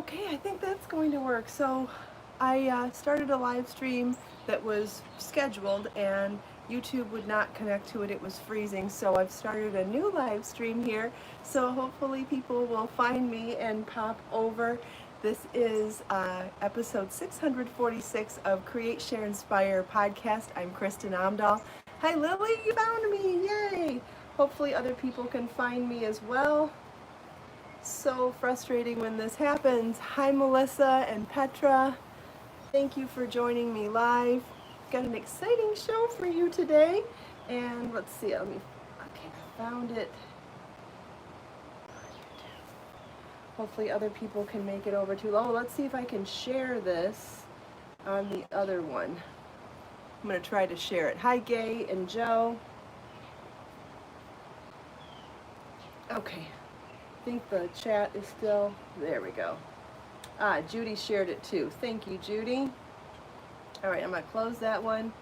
Okay, I think that's going to work. So I started a live stream that was scheduled and YouTube would not connect to it. It was freezing. So I've started a new live stream here. So hopefully people will find me and pop over. This is episode 646 of Create, Share, Inspire podcast. I'm Kristen Amdahl. Hi Lily, you found me, yay! Hopefully other people can find me as well. So frustrating when this happens. Hi Melissa and Petra. Thank you for joining me live. Got an exciting show for you today. And let's see, okay, I found it. Hopefully other people can make it over to, let's see if I can share this on the other one. I'm gonna try to share it. Hi Gay and Joe. Okay. I think the chat is still, there we go. Judy shared it too. Thank you, Judy. All right, I'm gonna close that one.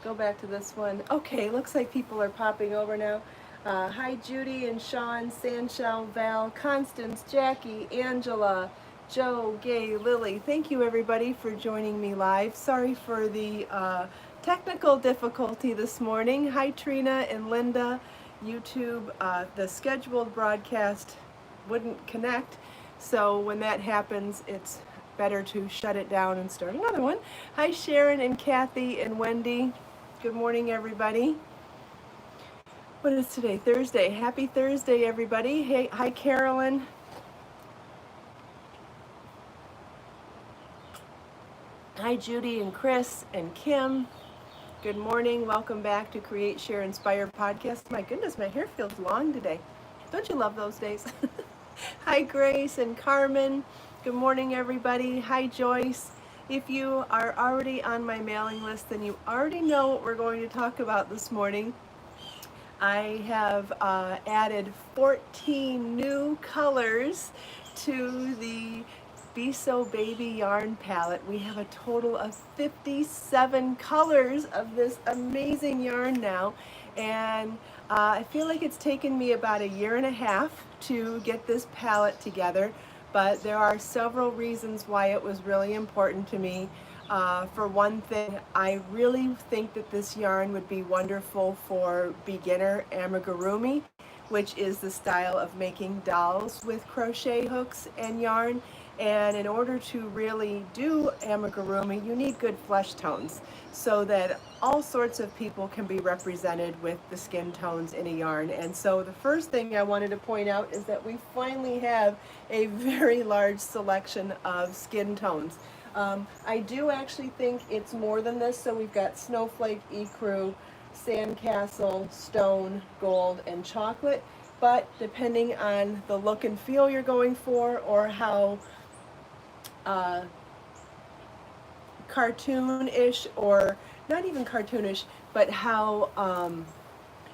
Go back to this one. Okay, looks like people are popping over now. Hi, Judy and Sean, Sanshell, Val, Constance, Jackie, Angela, Joe, Gay, Lily. Thank you everybody for joining me live. Sorry for the technical difficulty this morning. Hi, Trina and Linda. YouTube, the scheduled broadcast wouldn't connect, so when that happens it's better to shut it down and start another one. Hi Sharon and Kathy and Wendy. Good morning everybody. What is today? Thursday. Happy Thursday everybody. Hey, hi Carolyn. Hi Judy and Chris and Kim. Good morning. Welcome back to Create, Share, Inspire podcast. My goodness, my hair feels long today. Don't you love those days? Hi, Grace and Carmen. Good morning, everybody. Hi, Joyce. If you are already on my mailing list, then you already know what we're going to talk about this morning. I have added 14 new colors to the Be So Baby yarn palette. We have a total of 57 colors of this amazing yarn now, and I feel like it's taken me about a year and a half to get this palette together, but there are several reasons why it was really important to me. For one thing, I really think that this yarn would be wonderful for beginner amigurumi, which is the style of making dolls with crochet hooks and yarn. And in order to really do amigurumi, you need good flesh tones so that all sorts of people can be represented with the skin tones in a yarn. And so the first thing I wanted to point out is that we finally have a very large selection of skin tones. I do actually think it's more than this. So we've got snowflake, ecru, sandcastle, stone, gold, and chocolate. But depending on the look and feel you're going for, or how cartoon-ish, or not even cartoonish, but how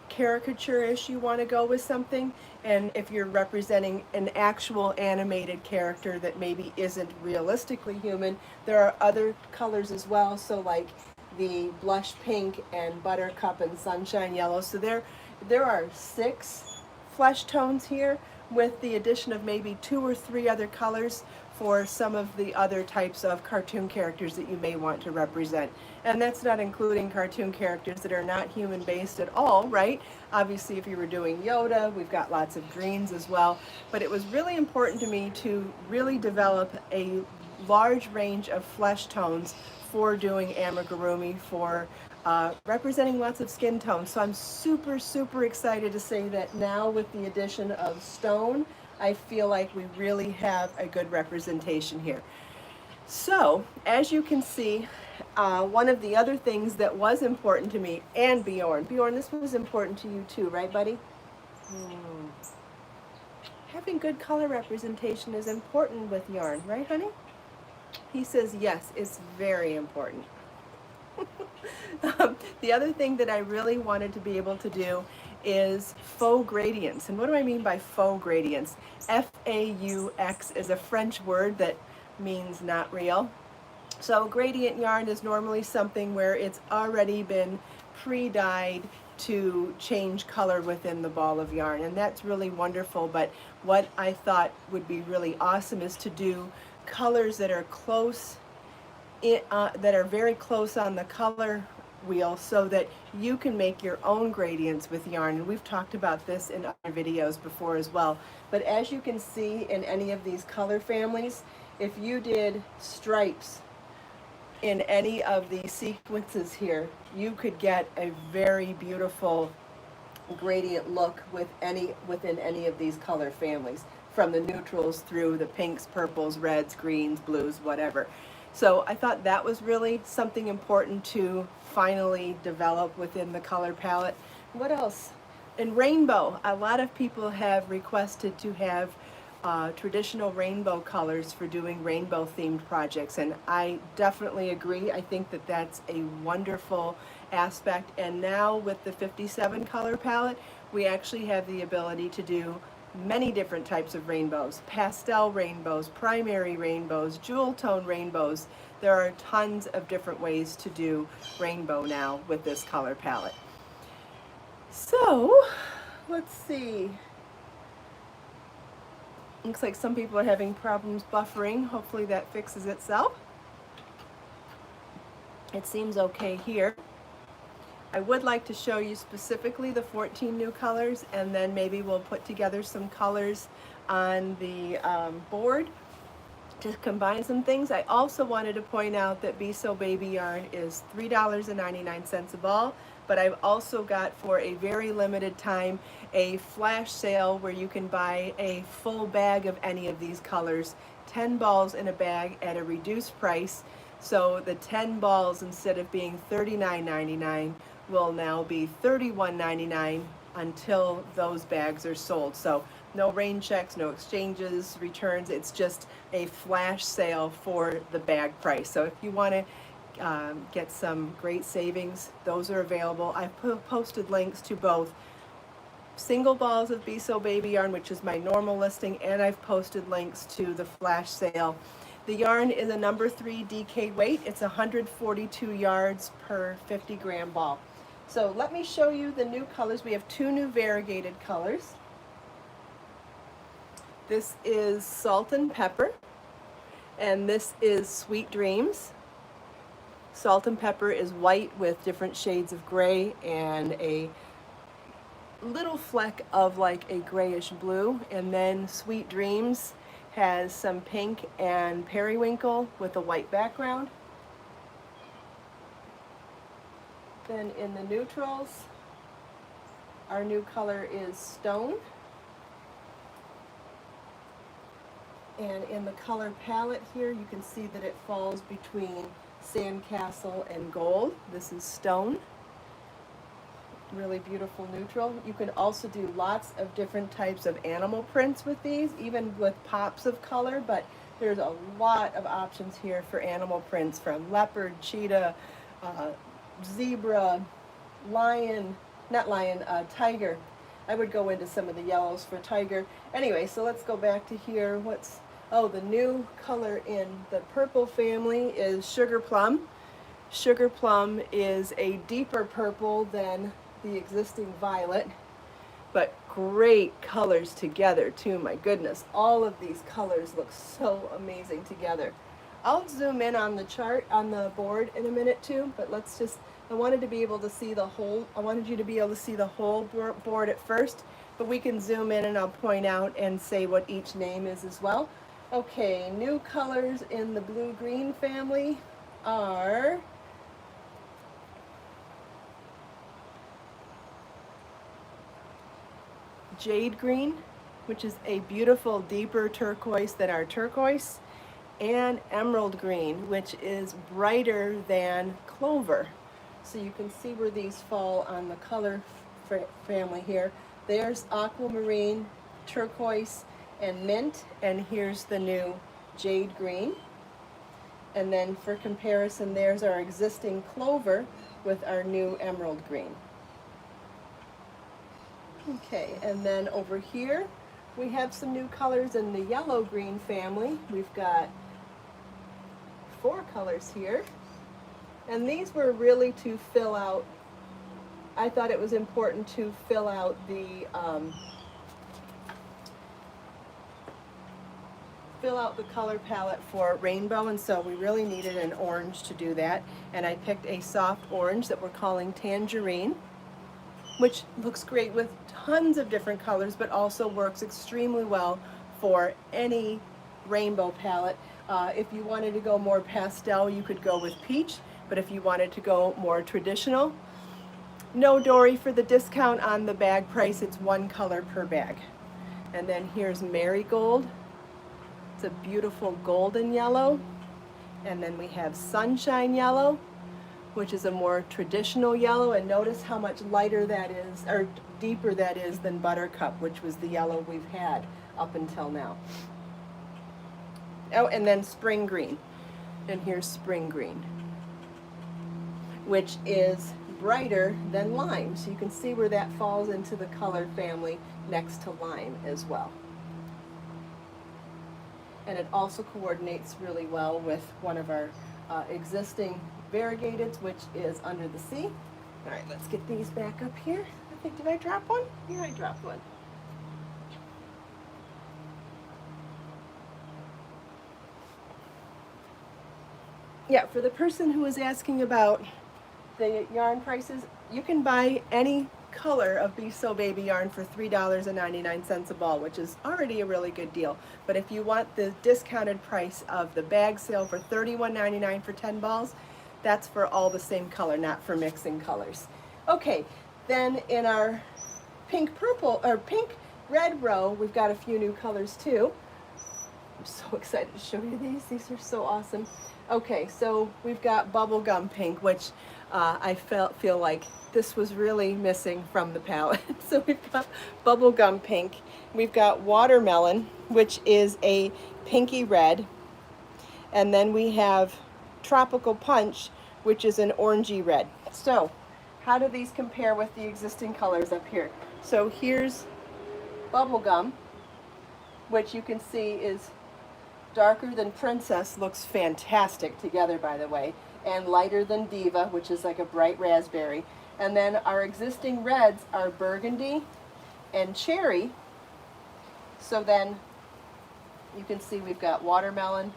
caricature-ish you want to go with something, and if you're representing an actual animated character that maybe isn't realistically human, there are other colors as well. So like the blush pink and buttercup and sunshine yellow. So there are 6 flesh tones here, with the addition of maybe 2 or 3 other colors for some of the other types of cartoon characters that you may want to represent. And that's not including cartoon characters that are not human based at all, right? Obviously, if you were doing Yoda, we've got lots of greens as well. But it was really important to me to really develop a large range of flesh tones for doing amigurumi, for representing lots of skin tones. So I'm super, super excited to say that now with the addition of stone, I feel like we really have a good representation here. So as you can see, one of the other things that was important to me, and Bjorn, this was important to you too, right buddy? Having good color representation is important with yarn, right honey? He says yes, it's very important. The other thing that I really wanted to be able to do is faux gradients. And what do I mean by faux gradients? F-A-U-X is a French word that means not real. So gradient yarn is normally something where it's already been pre-dyed to change color within the ball of yarn, and that's really wonderful. But what I thought would be really awesome is to do colors that are close, that are very close on the color wheel, so that you can make your own gradients with yarn. And we've talked about this in other videos before as well. But as you can see in any of these color families, if you did stripes in any of these sequences here, you could get a very beautiful gradient look within any of these color families, from the neutrals through the pinks, purples, reds, greens, blues, whatever. So I thought that was really something important to finally develop within the color palette. What else? And rainbow. A lot of people have requested to have traditional rainbow colors for doing rainbow themed projects, and I definitely agree. I think that that's a wonderful aspect. And now with the 57 color palette, we actually have the ability to do many different types of rainbows: pastel rainbows, primary rainbows, jewel tone rainbows. There are tons of different ways to do rainbow now with this color palette. So let's see. Looks like some people are having problems buffering. Hopefully that fixes itself. It seems okay here. I would like to show you specifically the 14 new colors, and then maybe we'll put together some colors on the board to combine some things. I also wanted to point out that Be So Baby yarn is $3.99 a ball, but I've also got, for a very limited time, a flash sale where you can buy a full bag of any of these colors, 10 balls in a bag at a reduced price. So the 10 balls, instead of being $39.99, will now be $31.99 until those bags are sold. So no rain checks, no exchanges, returns. It's just a flash sale for the bag price. So if you want to get some great savings, those are available. I've posted links to both single balls of Be So Baby yarn, which is my normal listing, and I've posted links to the flash sale. The yarn is a number 3 DK weight. It's 142 yards per 50 gram ball. So let me show you the new colors. We have 2 new variegated colors. This is Salt and Pepper, and this is Sweet Dreams. Salt and Pepper is white with different shades of gray and a little fleck of like a grayish blue. And then Sweet Dreams has some pink and periwinkle with a white background. Then in the neutrals, our new color is Stone. And in the color palette here, you can see that it falls between Sandcastle and Gold. This is Stone. Really beautiful neutral. You can also do lots of different types of animal prints with these, even with pops of color, but there's a lot of options here for animal prints, from leopard, cheetah, zebra, lion, not lion, tiger. I would go into some of the yellows for tiger. Anyway, so let's go back to here. The new color in the purple family is Sugar Plum. Sugar Plum is a deeper purple than the existing violet, but great colors together too. My goodness, all of these colors look so amazing together. I'll zoom in on the chart on the board in a minute too, but I wanted to be able to see the whole, I wanted you to be able to see the whole board at first, but we can zoom in and I'll point out and say what each name is as well. Okay, new colors in the blue-green family are Jade Green, which is a beautiful deeper turquoise than our turquoise, and Emerald Green, which is brighter than Clover. So you can see where these fall on the color family here. There's Aquamarine, Turquoise, and Mint, and here's the new Jade Green. And then for comparison, there's our existing Clover with our new Emerald Green. Okay, and then over here we have some new colors in the yellow-green family. We've got 4 colors here, and these were really to fill out, I thought it was important to fill out the fill out the color palette for rainbow, and so we really needed an orange to do that. And I picked a soft orange that we're calling tangerine, which looks great with tons of different colors, but also works extremely well for any rainbow palette. If you wanted to go more pastel, you could go with peach, but if you wanted to go more traditional, no, Dory, for the discount on the bag price, it's one color per bag. And then here's marigold. It's a beautiful golden yellow. And then we have sunshine yellow, which is a more traditional yellow. And notice how much lighter that is, or deeper that is than buttercup, which was the yellow we've had up until now. Oh, and then spring green. And here's spring green, which is brighter than lime. So you can see where that falls into the color family next to lime as well. And it also coordinates really well with one of our existing variegateds, which is Under the Sea. All right, let's get these back up here. I think, did I drop one? Yeah, I dropped one. Yeah, for the person who was asking about the yarn prices, you can buy any color of Be So Baby yarn for $3.99 a ball, which is already a really good deal. But if you want the discounted price of the bag sale for $31.99 for 10 balls, that's for all the same color, not for mixing colors. Okay, then in our pink purple or pink red row, we've got a few new colors too. I'm so excited to show you these. These are so awesome. Okay, so we've got bubblegum pink, which I feel like this was really missing from the palette. So we've got bubblegum pink. We've got watermelon, which is a pinky red. And then we have tropical punch, which is an orangey red. So how do these compare with the existing colors up here? So here's bubblegum, which you can see is darker than Princess, looks fantastic together, by the way, and lighter than Diva, which is like a bright raspberry. And then our existing reds are burgundy and cherry. So then you can see we've got watermelon,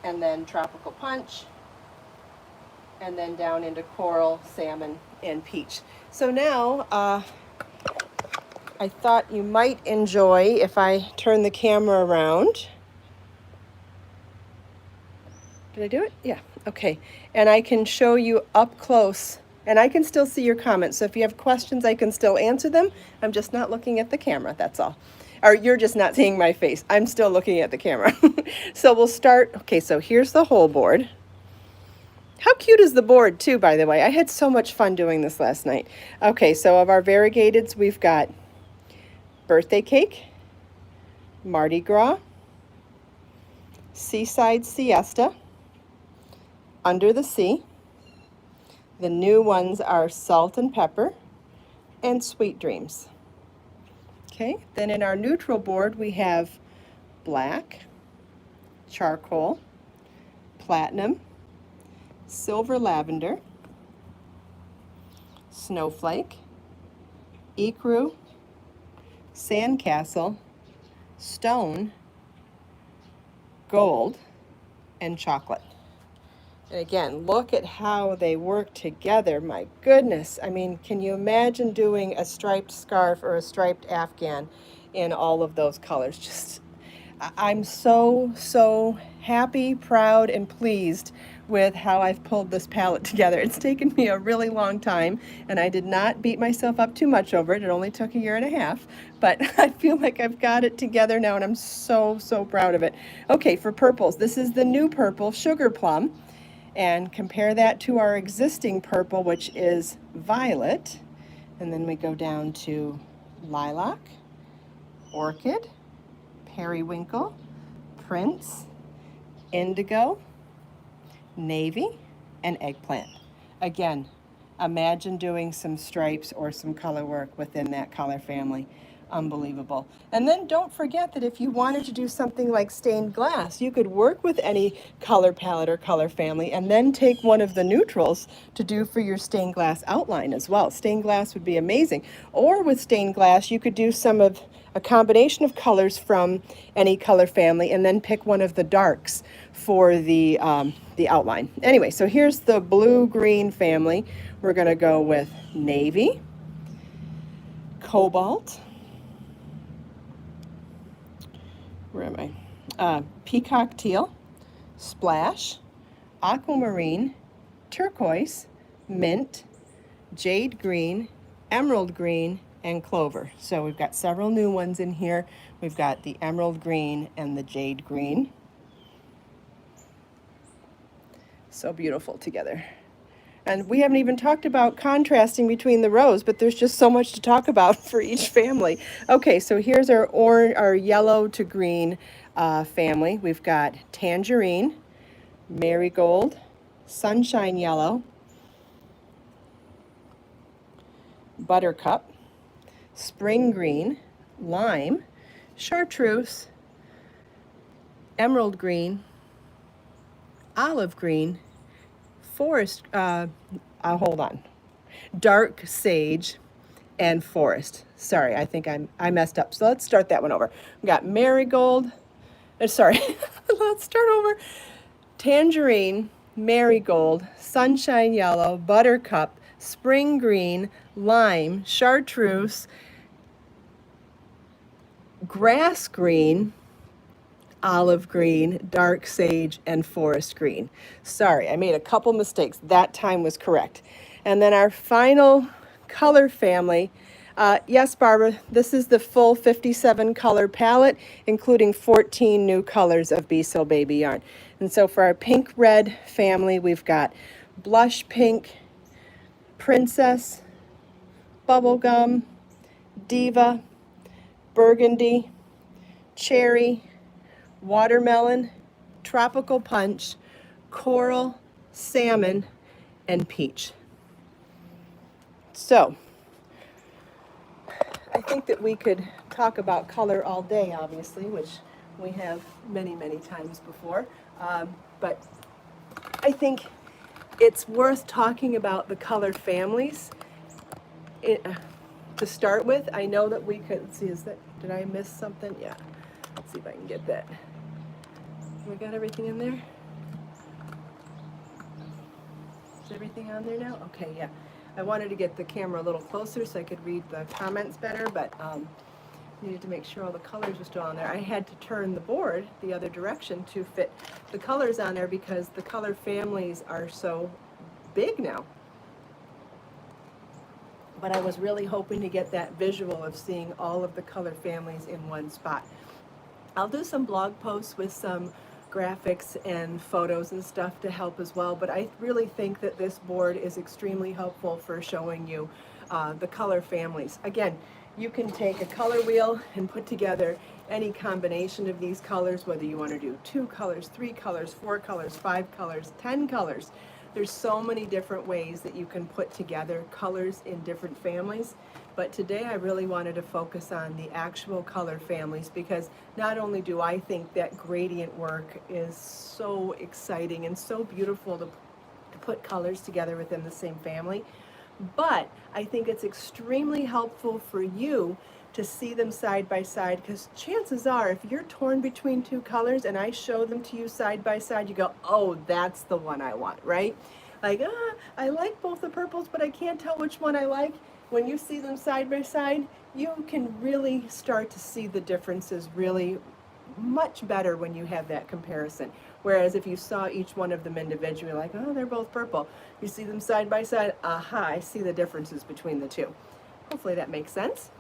and then tropical punch, and then down into coral, salmon, and peach. So now I thought you might enjoy if I turn the camera around. Did I do it? Yeah, okay. And I can show you up close, and I can still see your comments. So if you have questions, I can still answer them. I'm just not looking at the camera, that's all. Or you're just not seeing my face. I'm still looking at the camera. So we'll start. Okay, so here's the whole board. How cute is the board too, by the way? I had so much fun doing this last night. Okay, so of our variegateds, we've got Birthday Cake, Mardi Gras, Seaside Siesta, Under the Sea. The new ones are Salt and Pepper and Sweet Dreams. Okay, then in our neutral board we have Black, Charcoal, Platinum, Silver Lavender, Snowflake, Ecru, Sandcastle, Stone, Gold, and Chocolate. And again, look at how they work together. My goodness. I mean, can you imagine doing a striped scarf or a striped Afghan in all of those colors? Just, I'm so happy, proud, and pleased with how I've pulled this palette together. It's taken me a really long time, and I did not beat myself up too much over it. It only took 1.5 years, but I feel like I've got it together now, and I'm so proud of it. Okay, for purples, this is the new purple, Sugar Plum. And compare that to our existing purple, which is violet. And then we go down to lilac, orchid, periwinkle, prince, indigo, navy, and eggplant. Again, imagine doing some stripes or some color work within that color family. Unbelievable. And then don't forget that if you wanted to do something like stained glass, you could work with any color palette or color family and then take one of the neutrals to do for your stained glass outline as well. Stained glass would be amazing. Or with stained glass, you could do some of a combination of colors from any color family, and then pick one of the darks for the outline. Anyway, so here's the blue-green family. We're going to go with navy, cobalt, where am I? Peacock teal, splash, aquamarine, turquoise, mint, jade green, emerald green, and clover. So we've got several new ones in here. We've got the emerald green and the jade green. So beautiful together. And we haven't even talked about contrasting between the rows, but there's just so much to talk about for each family. Okay, so here's our yellow to green family. We've got tangerine, marigold, sunshine yellow, buttercup, spring green, lime, chartreuse, emerald green, olive green, forest, hold on, dark sage, and forest. Sorry, I think I messed up. So let's start that one over. We got marigold, sorry, let's start over. Tangerine, marigold, sunshine yellow, buttercup, spring green, lime, chartreuse, grass green, olive green, dark sage, and forest green. Sorry, I made a couple mistakes. That time was correct. And then our final color family, yes, Barbara, this is the full 57 color palette, including 14 new colors of Be So Baby yarn. And so for our pink red family, we've got blush pink, princess, bubblegum, diva, burgundy, cherry, watermelon, tropical punch, coral, salmon, and peach. So, I think that we could talk about color all day, obviously, which we have many, many times before. But I think it's worth talking about the color families to start with. I know that we could, let's see, did I miss something? Yeah, let's see if I can get that. We got everything in there? Is everything on there now? Okay, yeah. I wanted to get the camera a little closer so I could read the comments better, but needed to make sure all the colors were still on there. I had to turn the board the other direction to fit the colors on there because the color families are so big now. But I was really hoping to get that visual of seeing all of the color families in one spot. I'll do some blog posts with some graphics and photos and stuff to help as well, but I really think that this board is extremely helpful for showing you the color families. Again, you can take a color wheel and put together any combination of these colors, whether you want to do 2 colors, 3 colors, 4 colors, 5 colors, 10 colors. There's so many different ways that you can put together colors in different families. But today I really wanted to focus on the actual color families because not only do I think that gradient work is so exciting and so beautiful to put colors together within the same family, but I think it's extremely helpful for you to see them side by side, because chances are if you're torn between 2 colors and I show them to you side by side, you go, oh, that's the one I want, right? Like, I like both the purples, but I can't tell which one I like. When you see them side by side, you can really start to see the differences really much better when you have that comparison. Whereas if you saw each one of them individually, like, oh, they're both purple. You see them side by side, aha, I see the differences between the two. Hopefully that makes sense.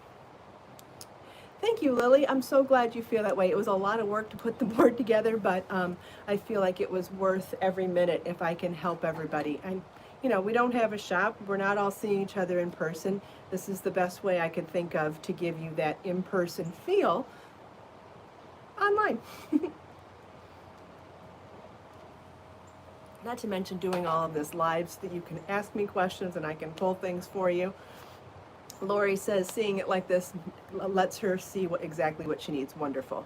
Thank you, Lily. I'm so glad you feel that way. It was a lot of work to put the board together, but I feel like it was worth every minute if I can help everybody. And you know, we don't have a shop. We're not all seeing each other in person. This is the best way I could think of to give you that in-person feel online. Not to mention doing all of this live so that you can ask me questions and I can pull things for you. Lori says seeing it like this lets her see exactly what she needs. Wonderful.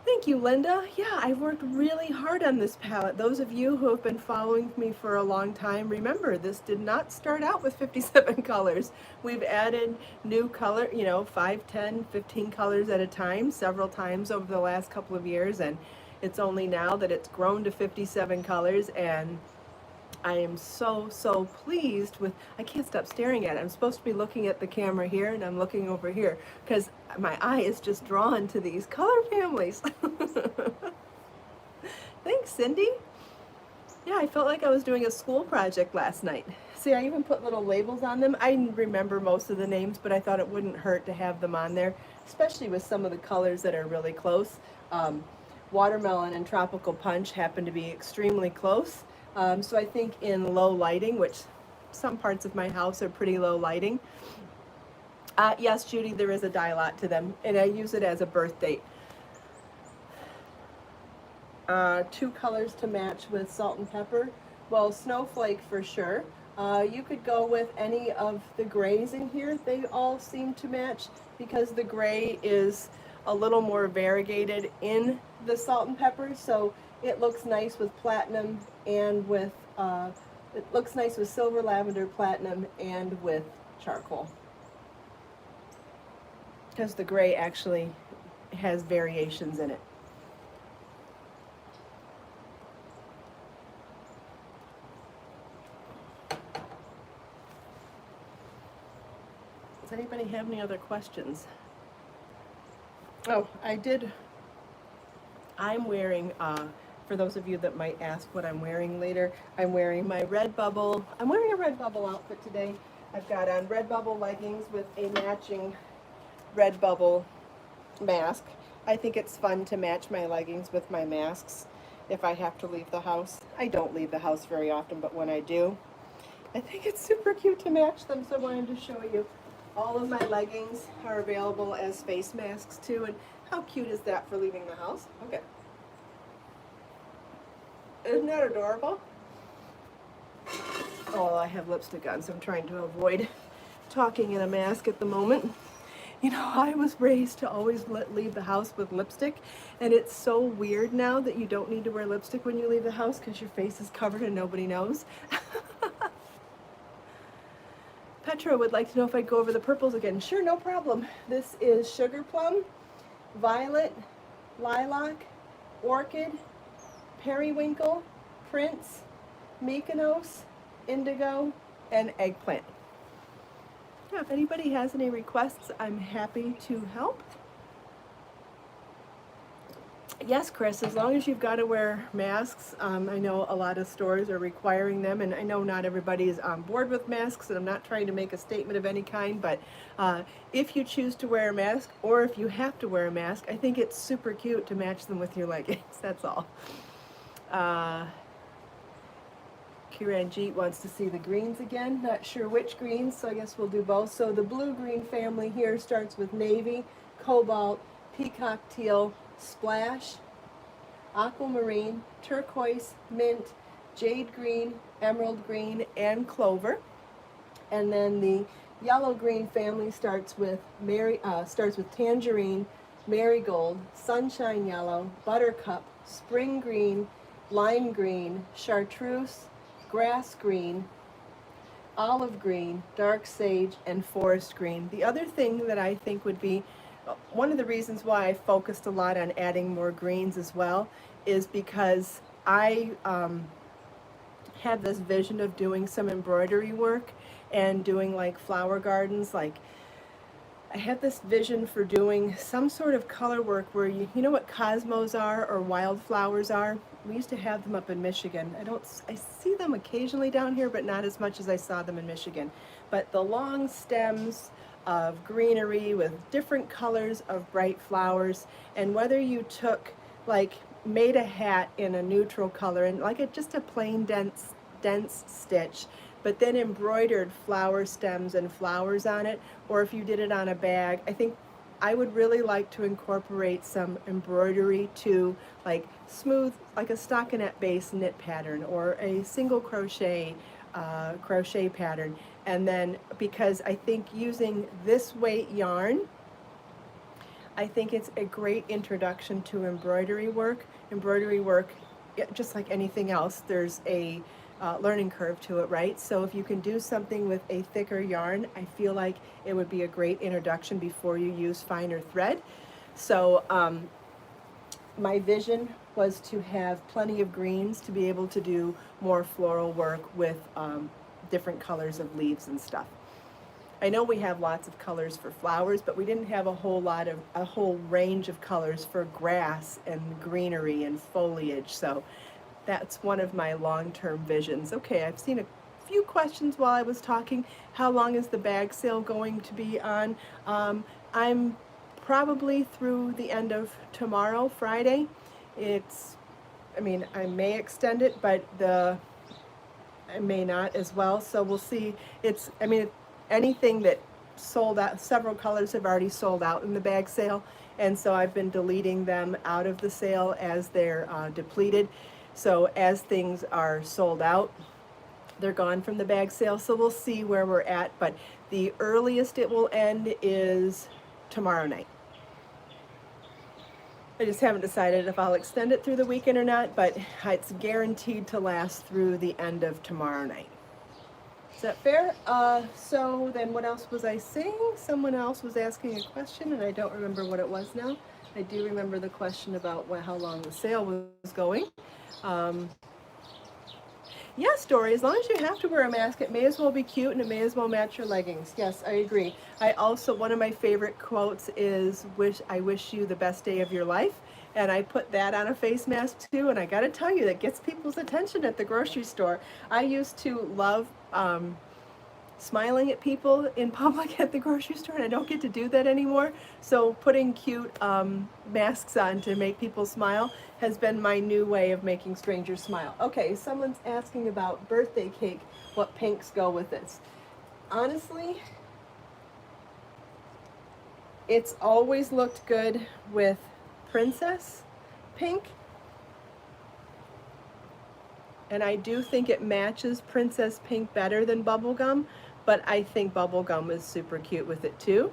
Thank you, Linda. Yeah, I've worked really hard on this palette. Those of you who have been following me for a long time, remember this did not start out with 57 colors. We've added new color, 5, 10, 15 colors at a time, several times over the last couple of years, and it's only now that it's grown to 57 colors, and I am so, so pleased with, I can't stop staring at it. I'm supposed to be looking at the camera here and I'm looking over here because my eye is just drawn to these color families. Thanks, Cindy. Yeah, I felt like I was doing a school project last night. See, I even put little labels on them. I remember most of the names, but I thought it wouldn't hurt to have them on there, especially with some of the colors that are really close. Watermelon and Tropical Punch happen to be extremely close. So I think in low lighting, which some parts of my house are pretty low lighting. Yes, Judy, there is a die lot to them, and I use it as a birth date. 2 colors to match with Salt and Pepper. Well, Snowflake for sure. You could go with any of the grays in here. They all seem to match because the gray is a little more variegated in the Salt and Pepper, so it looks nice with platinum and with, it looks nice with silver, lavender, platinum, and with charcoal. Because the gray actually has variations in it. Does anybody have any other questions? Oh, I'm wearing, for those of you that might ask what I'm wearing later, I'm wearing my Redbubble. I'm wearing a Redbubble outfit today. I've got on Redbubble leggings with a matching Redbubble mask. I think it's fun to match my leggings with my masks if I have to leave the house. I don't leave the house very often, but when I do, I think it's super cute to match them, so I wanted to show you. All of my leggings are available as face masks too, and how cute is that for leaving the house? Okay. Isn't that adorable? Oh, I have lipstick on, so I'm trying to avoid talking in a mask at the moment. You know, I was raised to always leave the house with lipstick, and it's so weird now that you don't need to wear lipstick when you leave the house because your face is covered and nobody knows. Petra would like to know if I'd go over the purples again. Sure, no problem. This is Sugar Plum, Violet, Lilac, Orchid, Periwinkle, Prince, Mykonos, Indigo, and Eggplant. Yeah, if anybody has any requests, I'm happy to help. Yes, Chris, as long as you've got to wear masks. I know a lot of stores are requiring them, and I know not everybody is on board with masks, and I'm not trying to make a statement of any kind, but if you choose to wear a mask, or if you have to wear a mask, I think it's super cute to match them with your leggings, that's all. Kiranjit wants to see the greens again. Not sure which greens, so I guess we'll do both. So the blue-green family here starts with navy, cobalt, peacock teal, splash, aquamarine, turquoise, mint, jade green, emerald green, and clover. And then the yellow-green family starts with tangerine, marigold, sunshine yellow, buttercup, spring green, lime green, chartreuse, grass green, olive green, dark sage, and forest green. The other thing that I think would be one of the reasons why I focused a lot on adding more greens as well is because I have this vision of doing some embroidery work and doing like flower gardens. Like I have this vision for doing some sort of color work where you know what cosmos are or wildflowers are? We used to have them up in Michigan. I see them occasionally down here, but not as much as I saw them in Michigan. But the long stems of greenery with different colors of bright flowers, and whether you took made a hat in a neutral color and just a plain dense stitch, but then embroidered flower stems and flowers on it, or if you did it on a bag, I think I would really like to incorporate some embroidery to smooth, like a stockinette base knit pattern or a single crochet pattern. And then because I think using this weight yarn I think it's a great introduction to embroidery work. Embroidery work, just like anything else, there's a learning curve to it, right? So if you can do something with a thicker yarn, I feel like it would be a great introduction before you use finer thread. So my vision was to have plenty of greens to be able to do more floral work with different colors of leaves and stuff. I know we have lots of colors for flowers, but we didn't have a whole range of colors for grass and greenery and foliage. So that's one of my long-term visions. Okay, I've seen a few questions while I was talking. How long is the bag sale going to be on? I'm probably through the end of tomorrow, Friday. I mean, I may extend it, but I may not as well. So we'll see. I mean, anything that sold out, several colors have already sold out in the bag sale. And so I've been deleting them out of the sale as they're depleted. So as things are sold out, they're gone from the bag sale. So we'll see where we're at. But the earliest it will end is tomorrow night. I just haven't decided if I'll extend it through the weekend or not, but it's guaranteed to last through the end of tomorrow night. Is that fair? So then what else was I saying? Someone else was asking a question and I don't remember what it was now. I do remember the question about how long the sale was going. Yes, Dory, as long as you have to wear a mask, it may as well be cute and it may as well match your leggings. Yes, I agree. One of my favorite quotes is, I wish you the best day of your life. And I put that on a face mask too, and I gotta tell you, that gets people's attention at the grocery store. I used to love smiling at people in public at the grocery store, and I don't get to do that anymore. So putting cute masks on to make people smile has been my new way of making strangers smile. Okay, someone's asking about birthday cake, what pinks go with this. Honestly, it's always looked good with princess pink. And I do think it matches princess pink better than bubblegum, but I think bubblegum is super cute with it too.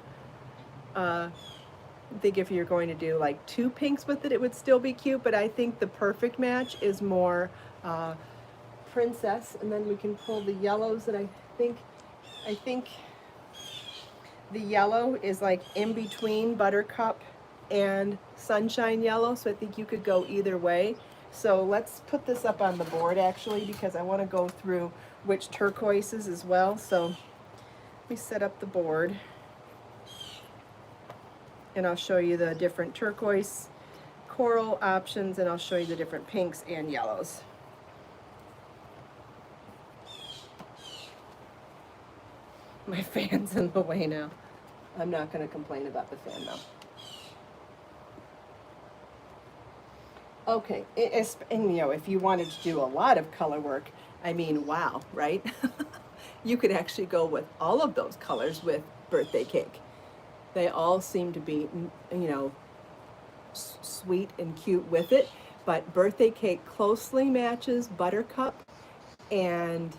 I think if you're going to do like two pinks with it, it would still be cute, but I think the perfect match is more princess. And then we can pull the yellows that I think the yellow is like in between buttercup and sunshine yellow, so I think you could go either way. So let's put this up on the board actually, because I want to go through which turquoises as well. So let me set up the board and I'll show you the different turquoise coral options, and I'll show you the different pinks and yellows. My fan's in the way now. I'm not going to complain about the fan though. Okay, and you know, if you wanted to do a lot of color work, I mean, wow, right? You could actually go with all of those colors with birthday cake. They all seem to be, you know, sweet and cute with it, but birthday cake closely matches buttercup and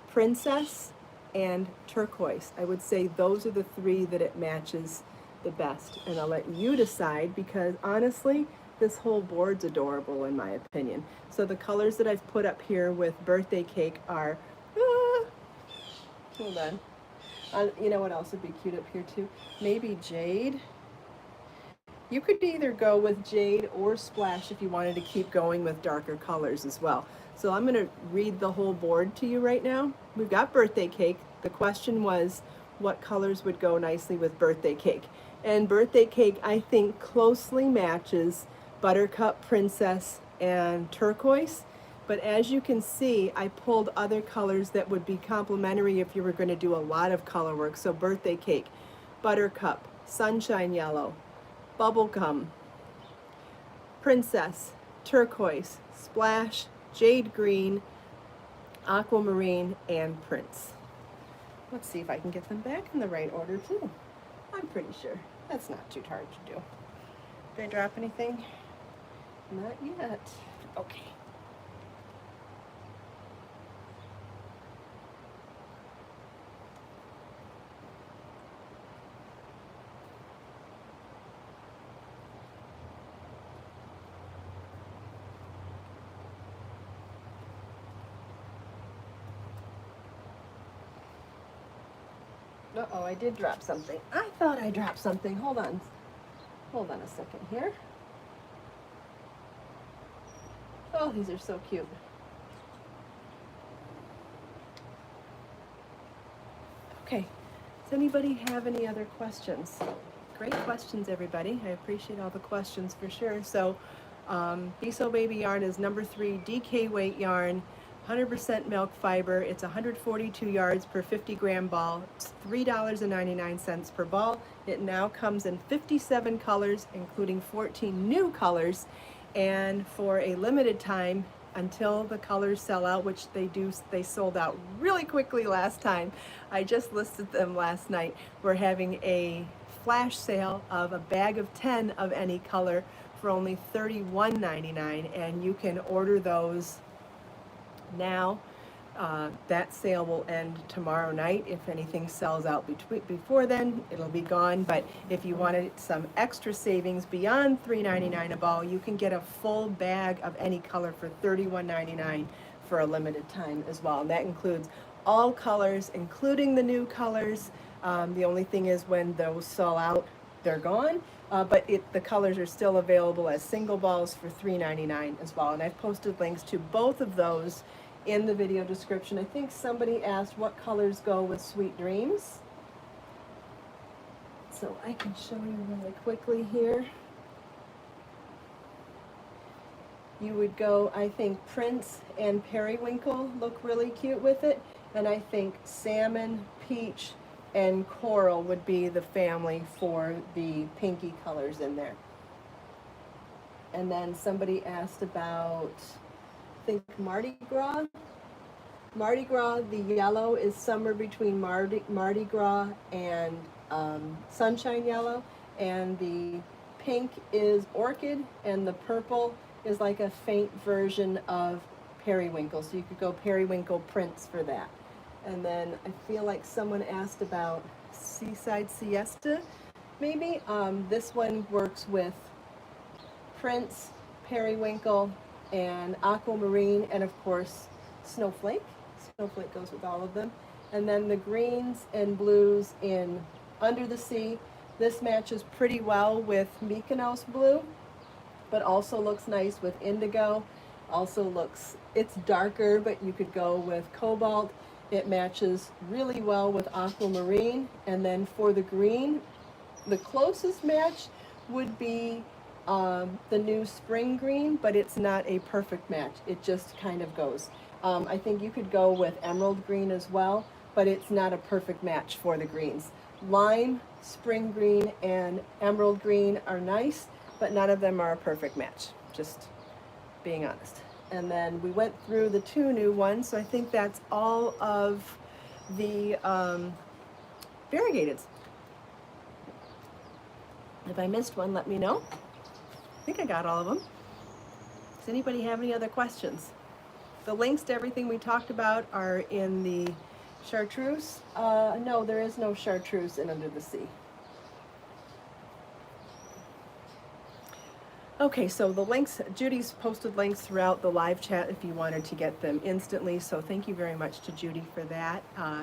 princess and turquoise. I would say those are the three that it matches the best, and I'll let you decide, because honestly, this whole board's adorable in my opinion. So the colors that I've put up here with birthday cake are, hold on. You know what else would be cute up here too? Maybe jade. You could either go with jade or splash if you wanted to keep going with darker colors as well. So I'm going to read the whole board to you right now. We've got birthday cake. The question was what colors would go nicely with birthday cake. And birthday cake, I think, closely matches buttercup, princess, and turquoise. But as you can see, I pulled other colors that would be complementary if you were going to do a lot of color work. So birthday cake, buttercup, sunshine yellow, bubblegum, princess, turquoise, splash, jade green, aquamarine, and prince. Let's see if I can get them back in the right order too. I'm pretty sure. That's not too hard to do. Did I drop anything? Not yet. Okay. Uh-oh, I did drop something. I thought I dropped something. Hold on. Hold on a second here. Oh, these are so cute. Okay, does anybody have any other questions? Great questions, everybody. I appreciate all the questions for sure. So, Be So Baby yarn is number 3 DK weight yarn, 100% milk fiber. It's 142 yards per 50 gram ball. It's $3.99 per ball. It now comes in 57 colors, including 14 new colors. And for a limited time, until the colors sell out, which they sold out really quickly last time. I just listed them last night. We're having a flash sale of a bag of 10 of any color for only $31.99, and you can order those now. That sale will end tomorrow night. If anything sells out before then, it'll be gone. But if you wanted some extra savings beyond $3.99 a ball, you can get a full bag of any color for $31.99 for a limited time as well. And that includes all colors, including the new colors. The only thing is when those sell out, they're gone. But the colors are still available as single balls for $3.99 as well. And I've posted links to both of those in the video description. I think somebody asked what colors go with Sweet Dreams. So I can show you really quickly here. You would go, I think Prince and Periwinkle look really cute with it. And I think Salmon, Peach, and Coral would be the family for the pinky colors in there. And then somebody asked about, I think Mardi Gras. Mardi Gras, the yellow is somewhere between Mardi Gras and Sunshine Yellow, and the pink is Orchid, and the purple is like a faint version of Periwinkle. So you could go Periwinkle Prince for that. And then I feel like someone asked about Seaside Siesta, maybe. This one works with Prince, Periwinkle, and Aquamarine, and of course Snowflake. Snowflake goes with all of them. And then the greens and blues in Under the Sea. This matches pretty well with Mykonos blue, but also looks nice with indigo. Also looks, it's darker, but you could go with cobalt. It matches really well with aquamarine. And then for the green, the closest match would be the new spring green, but it's not a perfect match. It just kind of goes. I think you could go with emerald green as well, but it's not a perfect match for the greens. Lime, spring green, and emerald green are nice, but none of them are a perfect match, just being honest. And then we went through the 2 new ones, so I think that's all of the variegateds. If I missed one, let me know. I think I got all of them. Does anybody have any other questions? The links to everything we talked about are in the chartreuse. No, there is no chartreuse in Under the Sea. Okay, so the links, Judy's posted links throughout the live chat if you wanted to get them instantly. So thank you very much to Judy for that.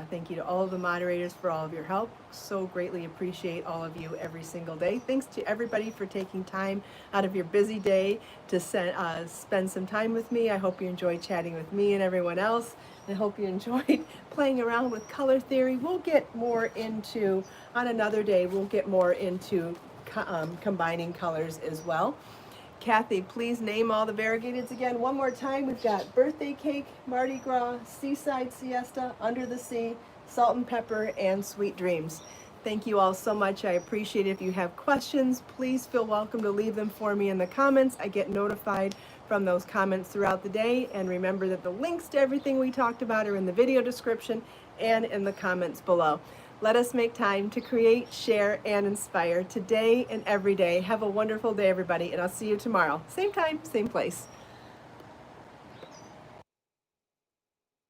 Thank you to all of the moderators for all of your help. So greatly appreciate all of you every single day. Thanks to everybody for taking time out of your busy day to spend some time with me. I hope you enjoyed chatting with me and everyone else. I hope you enjoyed playing around with color theory. We'll get more into, on another day, we'll get more into combining colors as well. Kathy, please name all the variegateds again. One more time, we've got Birthday Cake, Mardi Gras, Seaside Siesta, Under the Sea, Salt and Pepper, and Sweet Dreams. Thank you all so much. I appreciate it. If you have questions, please feel welcome to leave them for me in the comments. I get notified from those comments throughout the day. And remember that the links to everything we talked about are in the video description and in the comments below. Let us make time to create, share, and inspire today and every day. Have a wonderful day, everybody, and I'll see you tomorrow. Same time, same place.